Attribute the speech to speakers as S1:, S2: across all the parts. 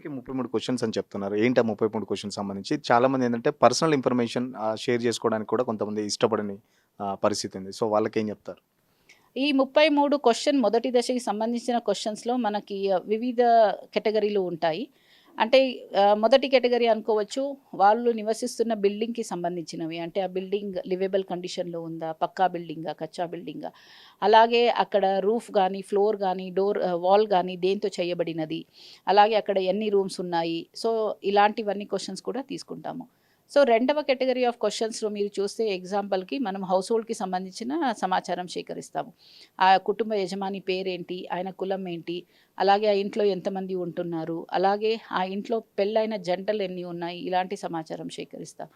S1: ఇప్పటికి 33 క్వెషన్స్ అని చెప్తున్నారు. ఏంటి ఆ 33 క్వెషన్స్ సంబంధించి? చాలామంది ఏందంటే పర్సనల్ ఇన్ఫర్మేషన్ షేర్ చేసుకోవడానికి కూడా కొంతమంది ఇష్టపడని పరిస్థితి ఉంది. సో, వాళ్ళకేం చెప్తారు?
S2: ఈ 33 మొదటి దశకి సంబంధించిన క్వెషన్స్‌లో మనకి వివిధ కేటగరీలు ఉంటాయి. అంటే మొదటి కేటగరీ అనుకోవచ్చు, వాళ్ళు నివసిస్తున్న బిల్డింగ్‌కి సంబంధించినవి. అంటే ఆ బిల్డింగ్ లివబుల్ కండిషన్‌లో ఉందా? పక్కా బిల్డింగా? కచ్చా బిల్డింగా? అలాగే అక్కడ రూఫ్ గానీ, ఫ్లోర్ గానీ, వాల్ గానీ దేనితో చేయబడినది? అలాగే అక్కడ ఎన్ని రూమ్స్ ఉన్నాయి? సో, ఇలాంటివన్నీ క్వెషన్స్ కూడా తీసుకుంటాము. సో, రెండవ కేటగరీ ఆఫ్ క్వెషన్స్‌లో మీరు చూస్తే ఎగ్జాంపుల్‌కి మనం హౌస్ హోల్డ్‌కి సంబంధించిన సమాచారం సేకరిస్తాము. ఆ కుటుంబ యజమాని పేరేంటి? ఆయన కులం ఏంటి? అలాగే ఆ ఇంట్లో ఎంతమంది ఉంటున్నారు? అలాగే ఆ ఇంట్లో పెళ్ళైన జంటలెన్ని ఉన్నాయి? ఇలాంటి సమాచారం సేకరిస్తాం.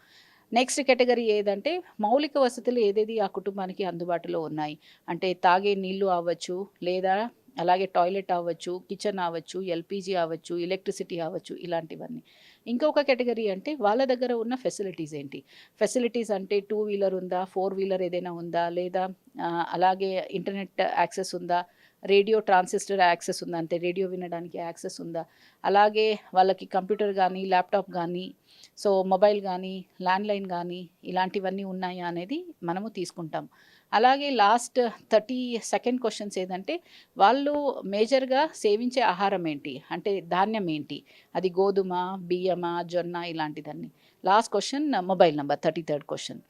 S2: నెక్స్ట్ కేటగరీ ఏదంటే మౌలిక వసతులు ఏదేది ఆ కుటుంబానికి అందుబాటులో ఉన్నాయి. అంటే తాగే నీళ్ళు అవ్వచ్చు, లేదా అలాగే టాయిలెట్ అవ్వచ్చు, కిచెన్ అవ్వచ్చు, ఎల్‌పీజీ అవ్వచ్చు, ఎలక్ట్రిసిటీ అవ్వచ్చు ఇలాంటివన్నీ. ఇంకొక కేటగరీ అంటే వాళ్ళ దగ్గర ఉన్న ఫెసిలిటీస్ ఏంటి? ఫెసిలిటీస్ అంటే టూ వీలర్ ఉందా? ఫోర్ వీలర్ ఏదైనా ఉందా? లేదా అలాగే ఇంటర్నెట్ యాక్సెస్ ఉందా? రేడియో ట్రాన్సిస్టర్ యాక్సెస్ ఉందా? అంటే రేడియో వినడానికి యాక్సెస్ ఉందా? అలాగే వాళ్ళకి కంప్యూటర్ గానీ, ల్యాప్‌టాప్ గానీ, సో మొబైల్ గానీ, ల్యాండ్‌లైన్ గానీ ఇలాంటివన్నీ ఉన్నాయా అనేది మనము తీసుకుంటాం. అలాగే లాస్ట్ 30 సెకండ్ క్వెషన్స్ ఏదంటే వాళ్ళు మేజర్‌గా సేవించే ఆహారం ఏంటి? అంటే ధాన్యం ఏంటి? అది గోధుమ, బియ్యమా, జొన్న ఇలాంటిదన్నీ. Last question mobile number 33 question.